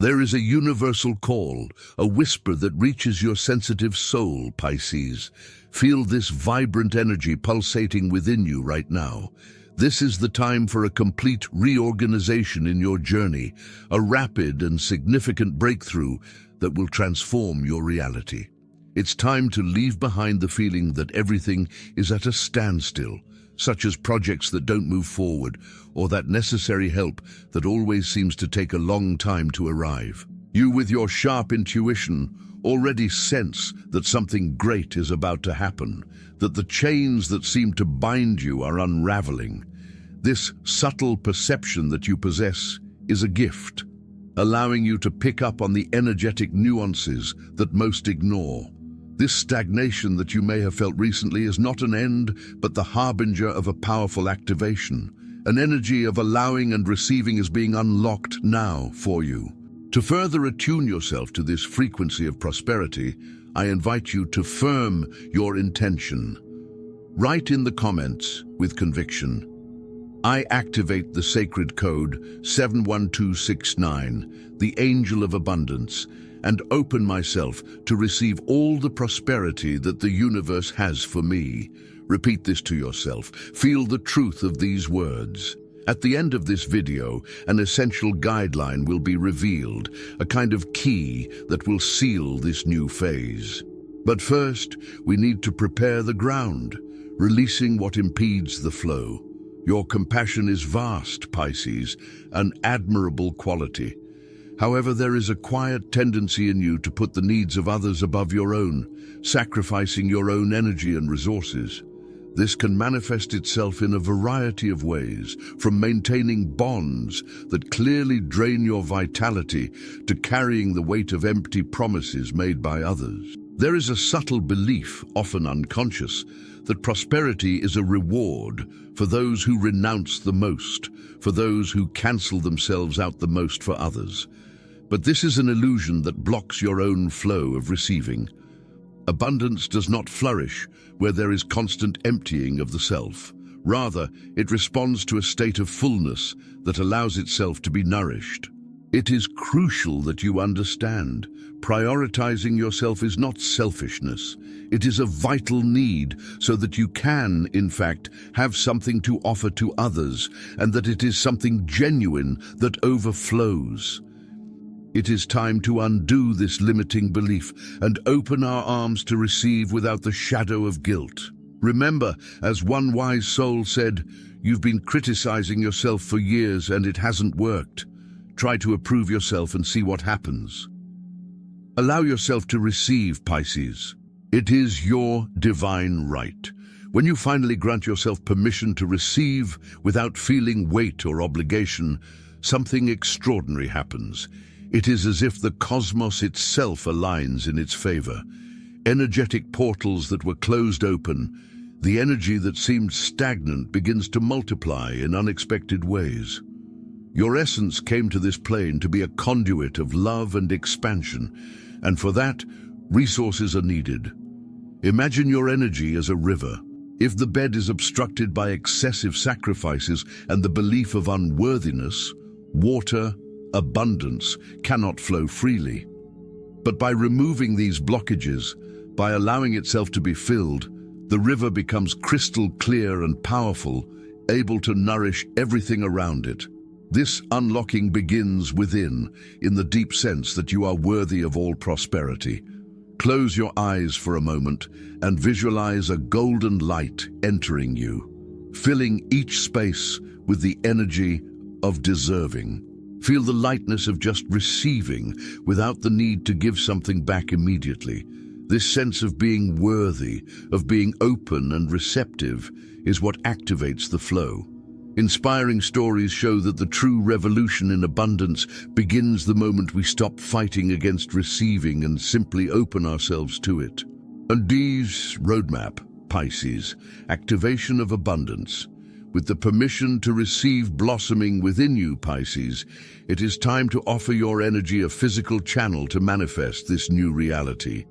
There is a universal call, a whisper that reaches your sensitive soul, Pisces. Feel this vibrant energy pulsating within you right now. This is the time for a complete reorganization in your journey, a rapid and significant breakthrough that will transform your reality. It's time to leave behind the feeling that everything is at a standstill, such as projects that don't move forward, or that necessary help that always seems to take a long time to arrive. You, with your sharp intuition, already sense that something great is about to happen, that the chains that seem to bind you are unraveling. This subtle perception that you possess is a gift, allowing you to pick up on the energetic nuances that most ignore. This stagnation that you may have felt recently is not an end, but the harbinger of a powerful activation. An energy of allowing and receiving is being unlocked now for you. To further attune yourself to this frequency of prosperity, I invite you to firm your intention. Write in the comments with conviction, "I activate the sacred code 71269, the angel of abundance, and open myself to receive all the prosperity that the universe has for me." Repeat this to yourself. Feel the truth of these words. At the end of this video, an essential guideline will be revealed, a kind of key that will seal this new phase. But first, we need to prepare the ground, releasing what impedes the flow. Your compassion is vast, Pisces, an admirable quality. However, there is a quiet tendency in you to put the needs of others above your own, sacrificing your own energy and resources. This can manifest itself in a variety of ways, from maintaining bonds that clearly drain your vitality to carrying the weight of empty promises made by others. There is a subtle belief, often unconscious, that prosperity is a reward for those who renounce the most, for those who cancel themselves out the most for others. But this is an illusion that blocks your own flow of receiving. Abundance does not flourish where there is constant emptying of the self. Rather, it responds to a state of fullness that allows itself to be nourished. It is crucial that you understand. Prioritizing yourself is not selfishness. It is a vital need so that you can, in fact, have something to offer to others, and that it is something genuine that overflows. It is time to undo this limiting belief and open our arms to receive without the shadow of guilt. Remember, as one wise soul said, "You've been criticizing yourself for years and it hasn't worked. Try to approve yourself and see what happens." Allow yourself to receive, Pisces. It is your divine right. When you finally grant yourself permission to receive without feeling weight or obligation, something extraordinary happens. It is as if the cosmos itself aligns in its favor. Energetic portals that were closed open, the energy that seemed stagnant begins to multiply in unexpected ways. Your essence came to this plane to be a conduit of love and expansion, and for that, resources are needed. Imagine your energy as a river. If the bed is obstructed by excessive sacrifices and the belief of unworthiness, water, abundance cannot flow freely. But by removing these blockages, by allowing itself to be filled, the river becomes crystal clear and powerful, able to nourish everything around it. This unlocking begins within, in the deep sense that you are worthy of all prosperity. Close your eyes for a moment and visualize a golden light entering you, filling each space with the energy of deserving. Feel the lightness of just receiving without the need to give something back immediately. This sense of being worthy, of being open and receptive, is what activates the flow. Inspiring stories show that the true revolution in abundance begins the moment we stop fighting against receiving and simply open ourselves to it. Undi's roadmap, Pisces, activation of abundance. With the permission to receive blossoming within you, Pisces, it is time to offer your energy a physical channel to manifest this new reality.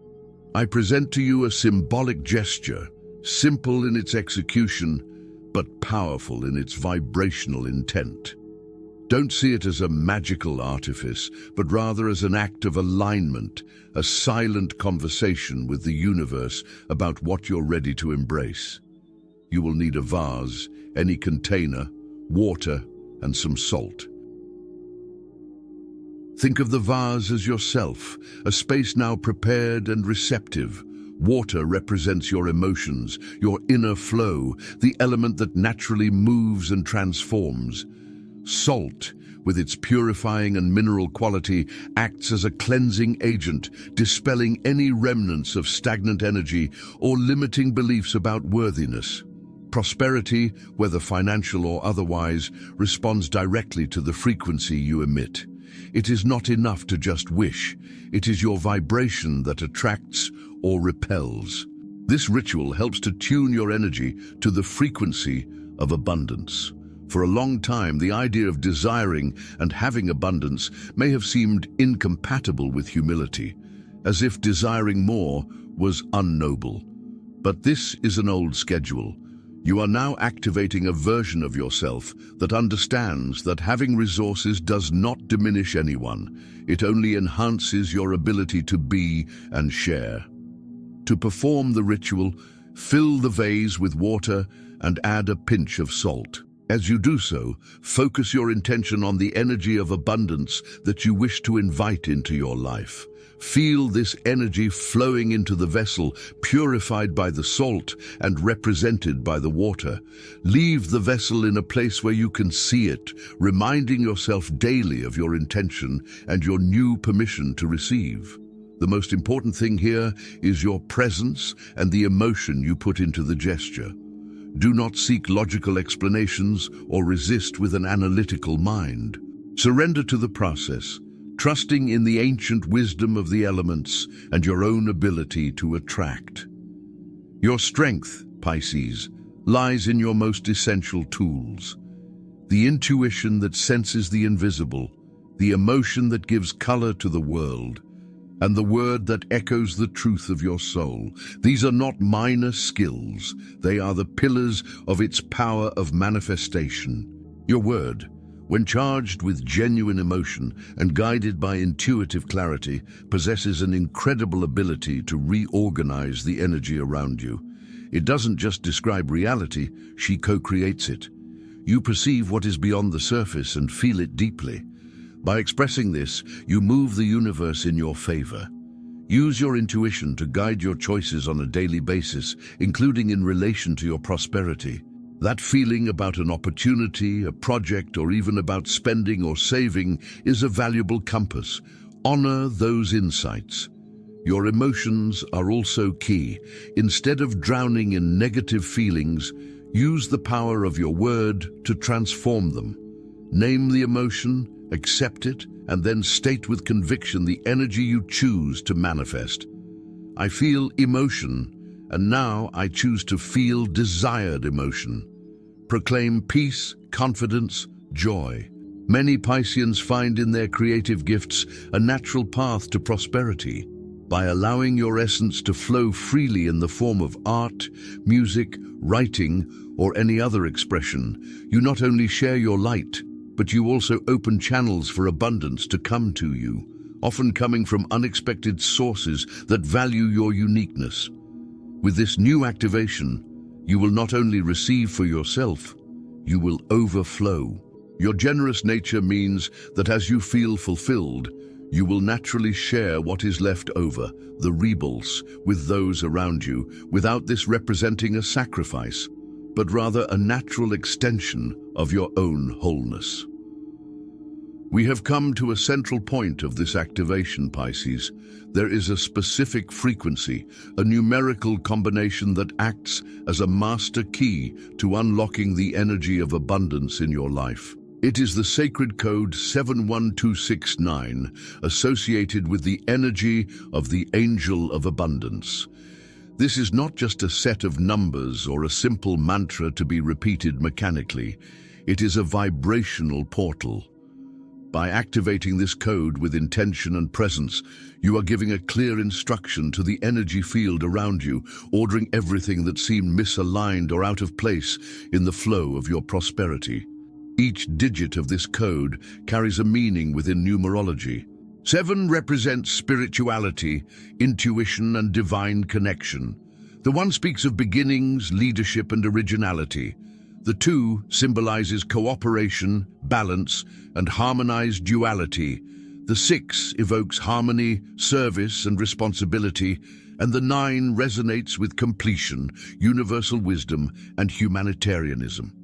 I present to you a symbolic gesture, simple in its execution, but powerful in its vibrational intent. Don't see it as a magical artifice, but rather as an act of alignment, a silent conversation with the universe about what you're ready to embrace. You will need a vase, any container, water, and some salt. Think of the vase as yourself, a space now prepared and receptive. Water represents your emotions, your inner flow, the element that naturally moves and transforms. Salt, with its purifying and mineral quality, acts as a cleansing agent, dispelling any remnants of stagnant energy or limiting beliefs about worthiness. Prosperity, whether financial or otherwise, responds directly to the frequency you emit. It is not enough to just wish. It is your vibration that attracts or repels. This ritual helps to tune your energy to the frequency of abundance. For a long time, the idea of desiring and having abundance may have seemed incompatible with humility, as if desiring more was unnoble. But this is an old schedule. You are now activating a version of yourself that understands that having resources does not diminish anyone. It only enhances your ability to be and share. To perform the ritual, fill the vase with water and add a pinch of salt. As you do so, focus your intention on the energy of abundance that you wish to invite into your life. Feel this energy flowing into the vessel, purified by the salt and represented by the water. Leave the vessel in a place where you can see it, reminding yourself daily of your intention and your new permission to receive. The most important thing here is your presence and the emotion you put into the gesture. Do not seek logical explanations or resist with an analytical mind. Surrender to the process, trusting in the ancient wisdom of the elements and your own ability to attract. Your strength, Pisces, lies in your most essential tools. The intuition that senses the invisible, the emotion that gives color to the world, and the word that echoes the truth of your soul. These are not minor skills. They are the pillars of its power of manifestation. Your word, when charged with genuine emotion and guided by intuitive clarity, possesses an incredible ability to reorganize the energy around you. It doesn't just describe reality, she co-creates it. You perceive what is beyond the surface and feel it deeply. By expressing this, you move the universe in your favor. Use your intuition to guide your choices on a daily basis, including in relation to your prosperity. That feeling about an opportunity, a project, or even about spending or saving is a valuable compass. Honor those insights. Your emotions are also key. Instead of drowning in negative feelings, use the power of your word to transform them. Name the emotion, accept it, and then state with conviction the energy you choose to manifest. I feel emotion, and now I choose to feel desired emotion. Proclaim peace, confidence, joy. Many Pisceans find in their creative gifts a natural path to prosperity. By allowing your essence to flow freely in the form of art, music, writing, or any other expression, you not only share your light, but you also open channels for abundance to come to you, often coming from unexpected sources that value your uniqueness. With this new activation, you will not only receive for yourself, you will overflow. Your generous nature means that as you feel fulfilled, you will naturally share what is left over, the rebels, with those around you, without this representing a sacrifice, but rather a natural extension of your own wholeness. We have come to a central point of this activation, Pisces. There is a specific frequency, a numerical combination that acts as a master key to unlocking the energy of abundance in your life. It is the sacred code 71269, associated with the energy of the Angel of Abundance. This is not just a set of numbers or a simple mantra to be repeated mechanically. It is a vibrational portal. By activating this code with intention and presence, you are giving a clear instruction to the energy field around you, ordering everything that seemed misaligned or out of place in the flow of your prosperity. Each digit of this code carries a meaning within numerology. 7 represents spirituality, intuition, and divine connection. The 1 speaks of beginnings, leadership, and originality. The 2 symbolizes cooperation, balance, and harmonized duality. The 6 evokes harmony, service, and responsibility, and the 9 resonates with completion, universal wisdom, and humanitarianism.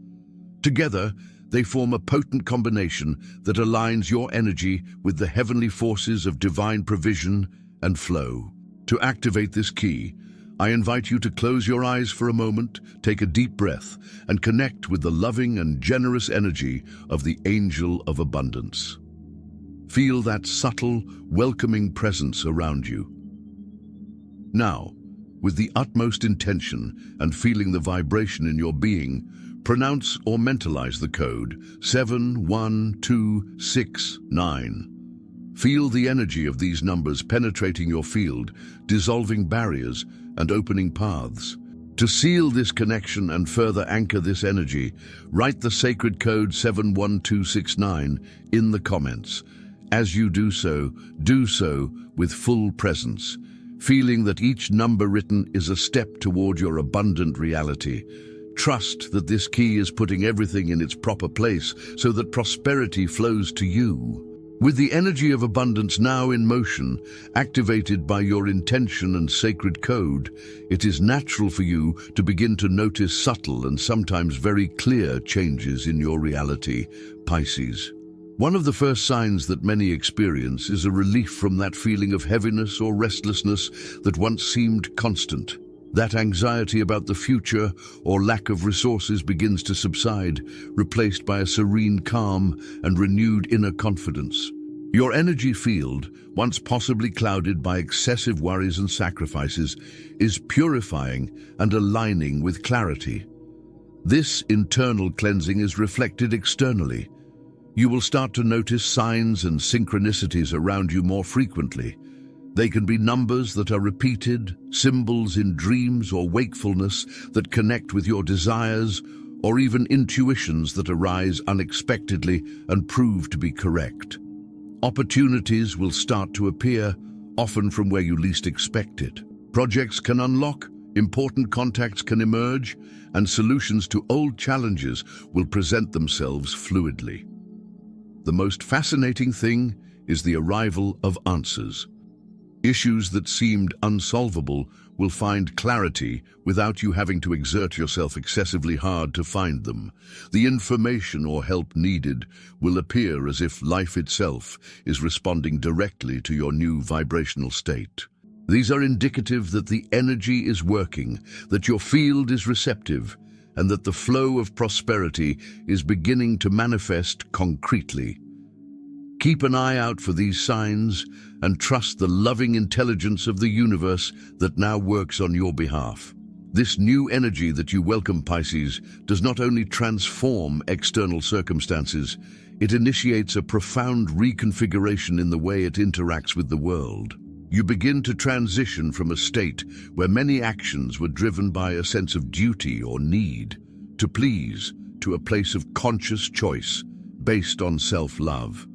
Together, they form a potent combination that aligns your energy with the heavenly forces of divine provision and flow. To activate this key, I invite you to close your eyes for a moment, take a deep breath, and connect with the loving and generous energy of the Angel of Abundance. Feel that subtle, welcoming presence around you. Now, with the utmost intention and feeling the vibration in your being, pronounce or mentalize the code 71269. Feel the energy of these numbers penetrating your field, dissolving barriers and opening paths. To seal this connection and further anchor this energy, write the sacred code 71269 in the comments. As you do so with full presence, feeling that each number written is a step toward your abundant reality. Trust that this key is putting everything in its proper place so that prosperity flows to you. With the energy of abundance now in motion, activated by your intention and sacred code, it is natural for you to begin to notice subtle and sometimes very clear changes in your reality, Pisces. One of the first signs that many experience is a relief from that feeling of heaviness or restlessness that once seemed constant. That anxiety about the future or lack of resources begins to subside, replaced by a serene calm and renewed inner confidence. Your energy field, once possibly clouded by excessive worries and sacrifices, is purifying and aligning with clarity. This internal cleansing is reflected externally. You will start to notice signs and synchronicities around you more frequently. They can be numbers that are repeated, symbols in dreams or wakefulness that connect with your desires, or even intuitions that arise unexpectedly and prove to be correct. Opportunities will start to appear, often from where you least expect it. Projects can unlock, important contacts can emerge, and solutions to old challenges will present themselves fluidly. The most fascinating thing is the arrival of answers. Issues that seemed unsolvable will find clarity without you having to exert yourself excessively hard to find them. The information or help needed will appear as if life itself is responding directly to your new vibrational state. These are indicative that the energy is working, that your field is receptive, and that the flow of prosperity is beginning to manifest concretely. Keep an eye out for these signs and trust the loving intelligence of the universe that now works on your behalf. This new energy that you welcome, Pisces, does not only transform external circumstances, it initiates a profound reconfiguration in the way it interacts with the world. You begin to transition from a state where many actions were driven by a sense of duty or need to please, to a place of conscious choice based on self-love.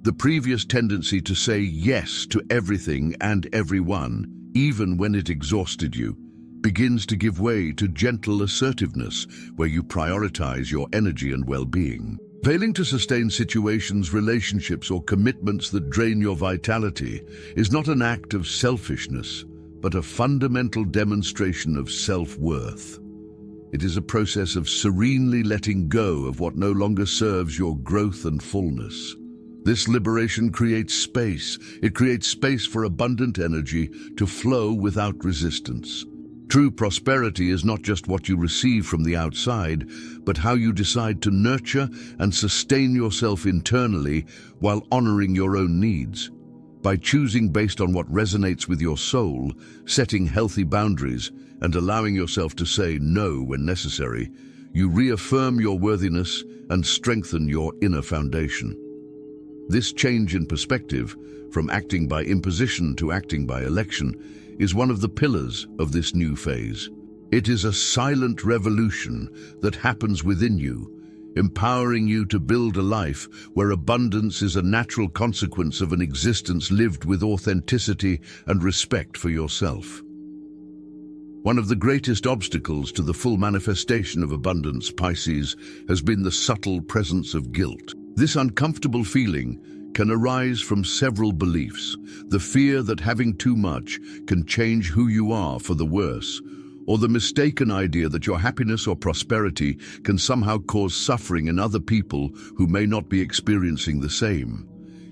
The previous tendency to say yes to everything and everyone, even when it exhausted you, begins to give way to gentle assertiveness where you prioritize your energy and well-being. Failing to sustain situations, relationships, or commitments that drain your vitality is not an act of selfishness, but a fundamental demonstration of self-worth. It is a process of serenely letting go of what no longer serves your growth and fullness. This liberation creates space. It creates space for abundant energy to flow without resistance. True prosperity is not just what you receive from the outside, but how you decide to nurture and sustain yourself internally while honoring your own needs. By choosing based on what resonates with your soul, setting healthy boundaries, and allowing yourself to say no when necessary, you reaffirm your worthiness and strengthen your inner foundation. This change in perspective, from acting by imposition to acting by election, is one of the pillars of this new phase. It is a silent revolution that happens within you, empowering you to build a life where abundance is a natural consequence of an existence lived with authenticity and respect for yourself. One of the greatest obstacles to the full manifestation of abundance, Pisces, has been the subtle presence of guilt. This uncomfortable feeling can arise from several beliefs: the fear that having too much can change who you are for the worse, or the mistaken idea that your happiness or prosperity can somehow cause suffering in other people who may not be experiencing the same.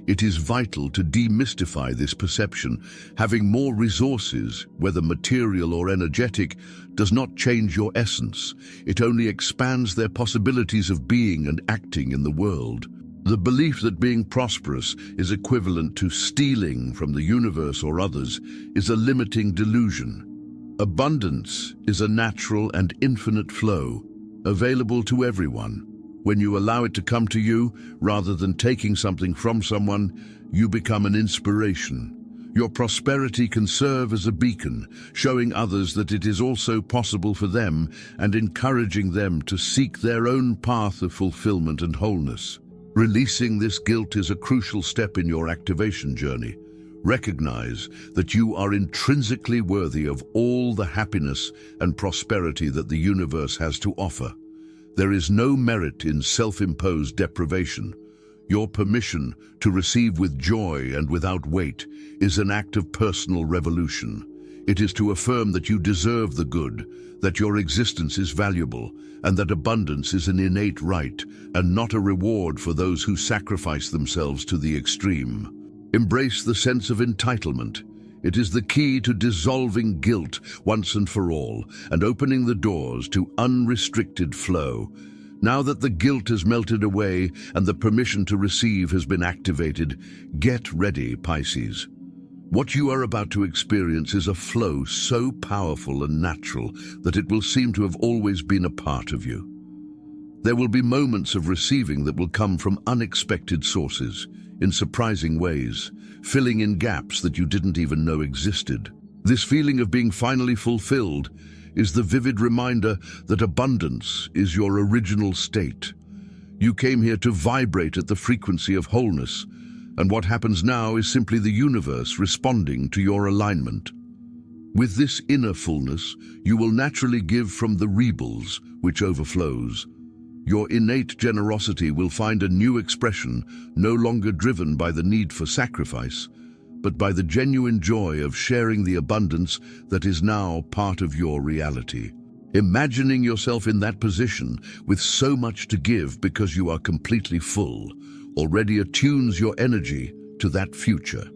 It is vital to demystify this perception. Having more resources, whether material or energetic, does not change your essence. It only expands their possibilities of being and acting in the world. The belief that being prosperous is equivalent to stealing from the universe or others is a limiting delusion. Abundance is a natural and infinite flow, available to everyone. When you allow it to come to you, rather than taking something from someone, you become an inspiration. Your prosperity can serve as a beacon, showing others that it is also possible for them and encouraging them to seek their own path of fulfillment and wholeness. Releasing this guilt is a crucial step in your activation journey. Recognize that you are intrinsically worthy of all the happiness and prosperity that the universe has to offer. There is no merit in self-imposed deprivation. Your permission to receive with joy and without weight is an act of personal revolution. It is to affirm that you deserve the good, that your existence is valuable, and that abundance is an innate right and not a reward for those who sacrifice themselves to the extreme. Embrace the sense of entitlement. It is the key to dissolving guilt once and for all and opening the doors to unrestricted flow. Now that the guilt has melted away and the permission to receive has been activated, get ready, Pisces. What you are about to experience is a flow so powerful and natural that it will seem to have always been a part of you. There will be moments of receiving that will come from unexpected sources, in surprising ways, filling in gaps that you didn't even know existed. This feeling of being finally fulfilled is the vivid reminder that abundance is your original state. You came here to vibrate at the frequency of wholeness, and what happens now is simply the universe responding to your alignment. With this inner fullness, you will naturally give from the rebels, which overflows. Your innate generosity will find a new expression, no longer driven by the need for sacrifice, but by the genuine joy of sharing the abundance that is now part of your reality. Imagining yourself in that position with so much to give because you are completely full already attunes your energy to that future.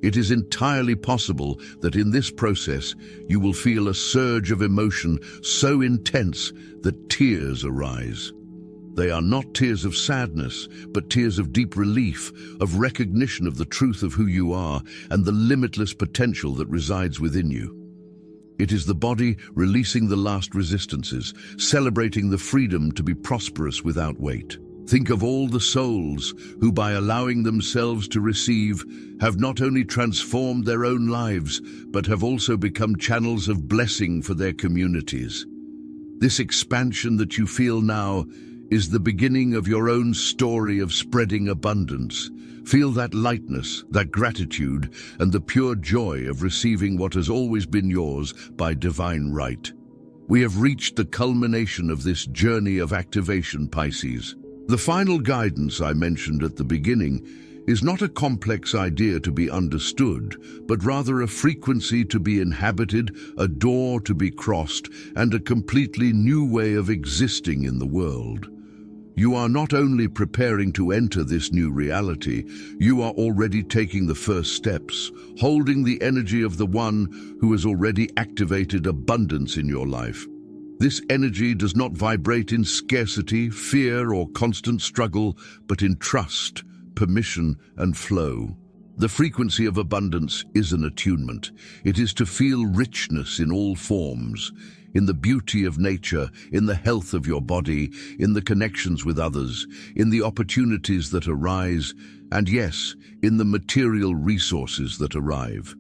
It is entirely possible that in this process you will feel a surge of emotion so intense that tears arise. They are not tears of sadness, but tears of deep relief, of recognition of the truth of who you are and the limitless potential that resides within you. It is the body releasing the last resistances, celebrating the freedom to be prosperous without weight. Think of all the souls who, by allowing themselves to receive, have not only transformed their own lives, but have also become channels of blessing for their communities. This expansion that you feel now is the beginning of your own story of spreading abundance. Feel that lightness, that gratitude, and the pure joy of receiving what has always been yours by divine right. We have reached the culmination of this journey of activation, Pisces. The final guidance I mentioned at the beginning is not a complex idea to be understood, but rather a frequency to be inhabited, a door to be crossed, and a completely new way of existing in the world. You are not only preparing to enter this new reality, you are already taking the first steps, holding the energy of the one who has already activated abundance in your life. This energy does not vibrate in scarcity, fear, or constant struggle, but in trust, permission, and flow. The frequency of abundance is an attunement. It is to feel richness in all forms, in the beauty of nature, in the health of your body, in the connections with others, in the opportunities that arise, and yes, in the material resources that arrive.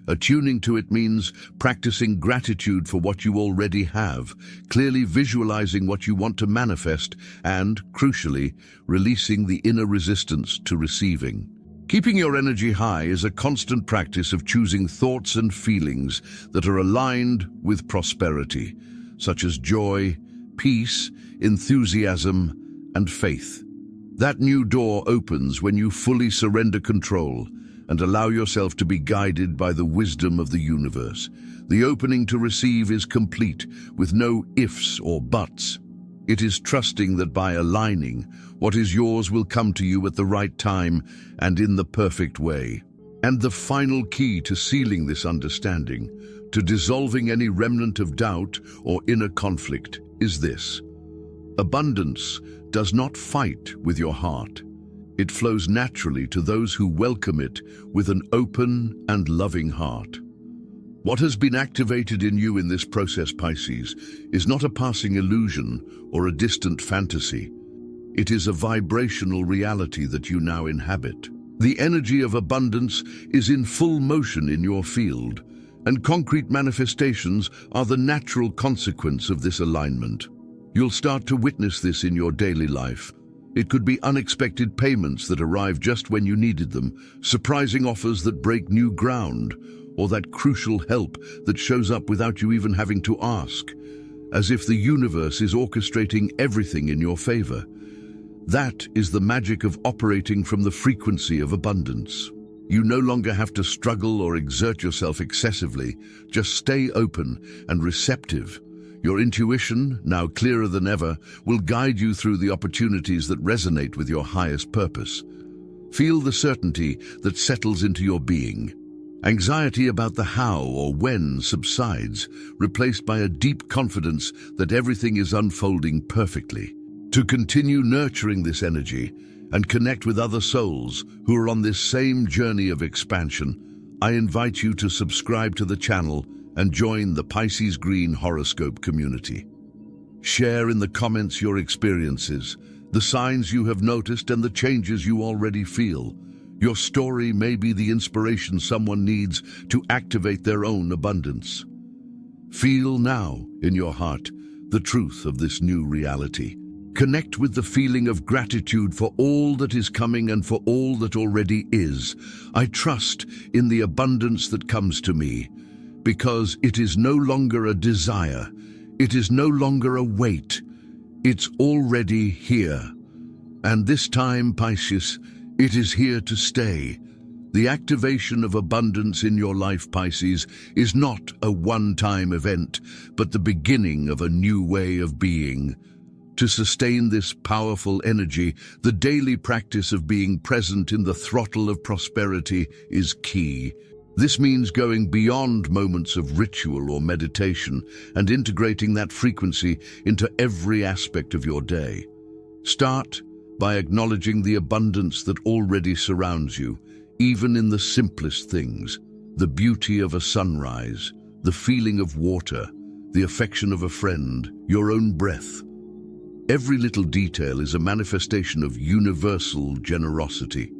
Attuning to it means practicing gratitude for what you already have, clearly visualizing what you want to manifest, and, crucially, releasing the inner resistance to receiving. Keeping your energy high is a constant practice of choosing thoughts and feelings that are aligned with prosperity, such as joy, peace, enthusiasm, and faith. That new door opens when you fully surrender control and allow yourself to be guided by the wisdom of the universe. The opening to receive is complete, with no ifs or buts. It is trusting that by aligning, what is yours will come to you at the right time and in the perfect way. And the final key to sealing this understanding, to dissolving any remnant of doubt or inner conflict, is this: abundance does not fight with your heart. It flows naturally to those who welcome it with an open and loving heart. What has been activated in you in this process, Pisces, is not a passing illusion or a distant fantasy. It is a vibrational reality that you now inhabit. The energy of abundance is in full motion in your field, and concrete manifestations are the natural consequence of this alignment. You'll start to witness this in your daily life. It could be unexpected payments that arrive just when you needed them, surprising offers that break new ground, or that crucial help that shows up without you even having to ask, as if the universe is orchestrating everything in your favor. That is the magic of operating from the frequency of abundance. You no longer have to struggle or exert yourself excessively. Just stay open and receptive. Your intuition, now clearer than ever, will guide you through the opportunities that resonate with your highest purpose. Feel the certainty that settles into your being. Anxiety about the how or when subsides, replaced by a deep confidence that everything is unfolding perfectly. To continue nurturing this energy and connect with other souls who are on this same journey of expansion, I invite you to subscribe to the channel and join the Pisces Green Horoscope community. Share in the comments your experiences, the signs you have noticed and the changes you already feel. Your story may be the inspiration someone needs to activate their own abundance. Feel now, in your heart, the truth of this new reality. Connect with the feeling of gratitude for all that is coming and for all that already is. I trust in the abundance that comes to me, because it is no longer a desire, it is no longer a wait, it's already here. And this time, Pisces, it is here to stay. The activation of abundance in your life, Pisces, is not a one-time event, but the beginning of a new way of being. To sustain this powerful energy, the daily practice of being present in the throttle of prosperity is key. This means going beyond moments of ritual or meditation and integrating that frequency into every aspect of your day. Start by acknowledging the abundance that already surrounds you, even in the simplest things: the beauty of a sunrise, the feeling of water, the affection of a friend, your own breath. Every little detail is a manifestation of universal generosity.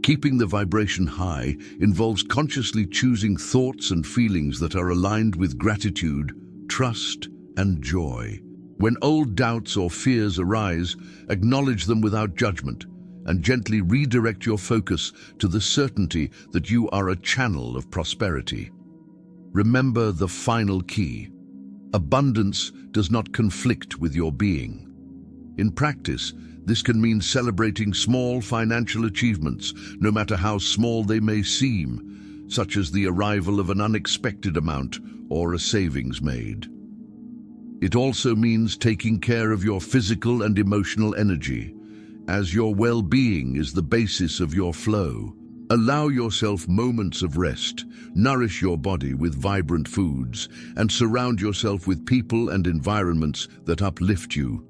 Keeping the vibration high involves consciously choosing thoughts and feelings that are aligned with gratitude, trust, and joy. When old doubts or fears arise, acknowledge them without judgment and gently redirect your focus to the certainty that you are a channel of prosperity. Remember the final key: abundance does not conflict with your being. In practice, this can mean celebrating small financial achievements, no matter how small they may seem, such as the arrival of an unexpected amount or a savings made. It also means taking care of your physical and emotional energy, as your well-being is the basis of your flow. Allow yourself moments of rest, nourish your body with vibrant foods, and surround yourself with people and environments that uplift you.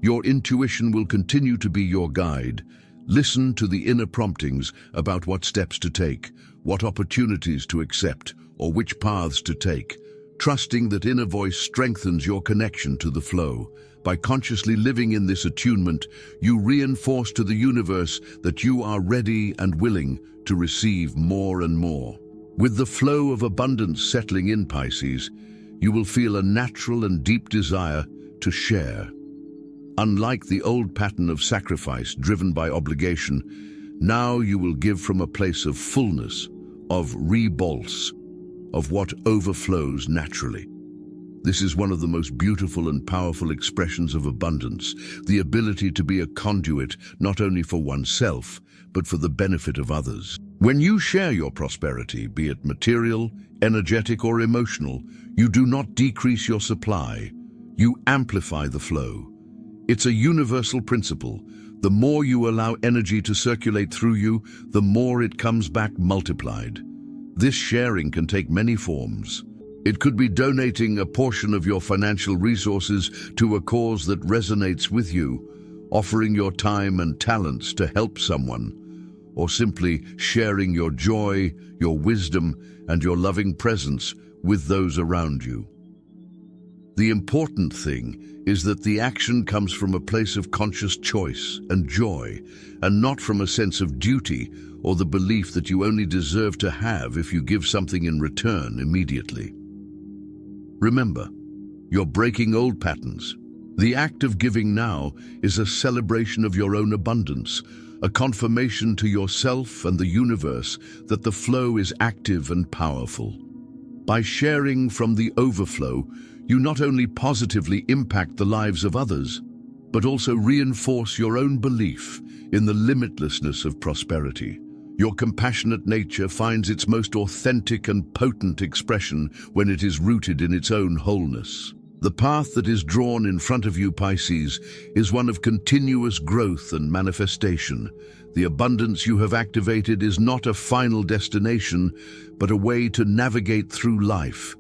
Your intuition will continue to be your guide. Listen to the inner promptings about what steps to take, what opportunities to accept, or which paths to take, trusting that inner voice strengthens your connection to the flow. By consciously living in this attunement, you reinforce to the universe that you are ready and willing to receive more and more. With the flow of abundance settling in, Pisces, you will feel a natural and deep desire to share. Unlike the old pattern of sacrifice driven by obligation, now you will give from a place of fullness, of rebolse, of what overflows naturally. This is one of the most beautiful and powerful expressions of abundance, the ability to be a conduit not only for oneself, but for the benefit of others. When you share your prosperity, be it material, energetic, or emotional, you do not decrease your supply, you amplify the flow. It's a universal principle. The more you allow energy to circulate through you, the more it comes back multiplied. This sharing can take many forms. It could be donating a portion of your financial resources to a cause that resonates with you, offering your time and talents to help someone, or simply sharing your joy, your wisdom, and your loving presence with those around you. The important thing is that the action comes from a place of conscious choice and joy, and not from a sense of duty or the belief that you only deserve to have if you give something in return immediately. Remember, you're breaking old patterns. The act of giving now is a celebration of your own abundance, a confirmation to yourself and the universe that the flow is active and powerful. By sharing from the overflow, you not only positively impact the lives of others, but also reinforce your own belief in the limitlessness of prosperity. Your compassionate nature finds its most authentic and potent expression when it is rooted in its own wholeness. The path that is drawn in front of you, Pisces, is one of continuous growth and manifestation. The abundance you have activated is not a final destination, but a way to navigate through life.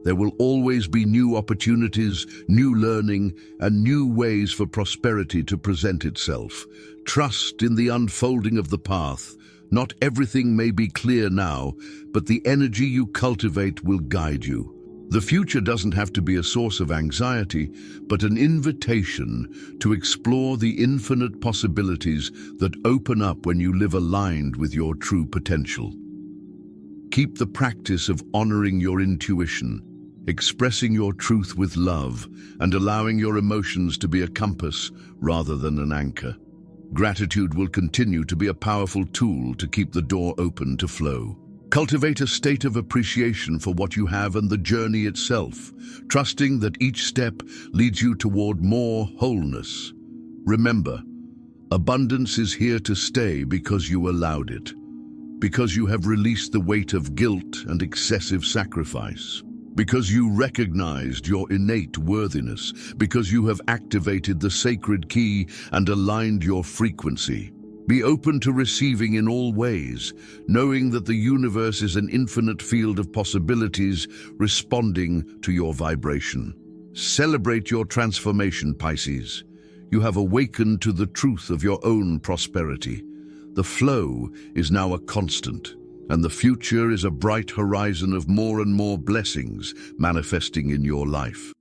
There will always be new opportunities, new learning, and new ways for prosperity to present itself. Trust in the unfolding of the path. Not everything may be clear now, but the energy you cultivate will guide you. The future doesn't have to be a source of anxiety, but an invitation to explore the infinite possibilities that open up when you live aligned with your true potential. Keep the practice of honoring your intuition, expressing your truth with love, and allowing your emotions to be a compass rather than an anchor. Gratitude will continue to be a powerful tool to keep the door open to flow. Cultivate a state of appreciation for what you have and the journey itself, trusting that each step leads you toward more wholeness. Remember, abundance is here to stay because you allowed it, because you have released the weight of guilt and excessive sacrifice, because you recognized your innate worthiness, because you have activated the sacred key and aligned your frequency. Be open to receiving in all ways, knowing that the universe is an infinite field of possibilities responding to your vibration. Celebrate your transformation, Pisces. You have awakened to the truth of your own prosperity. The flow is now a constant, and the future is a bright horizon of more and more blessings manifesting in your life.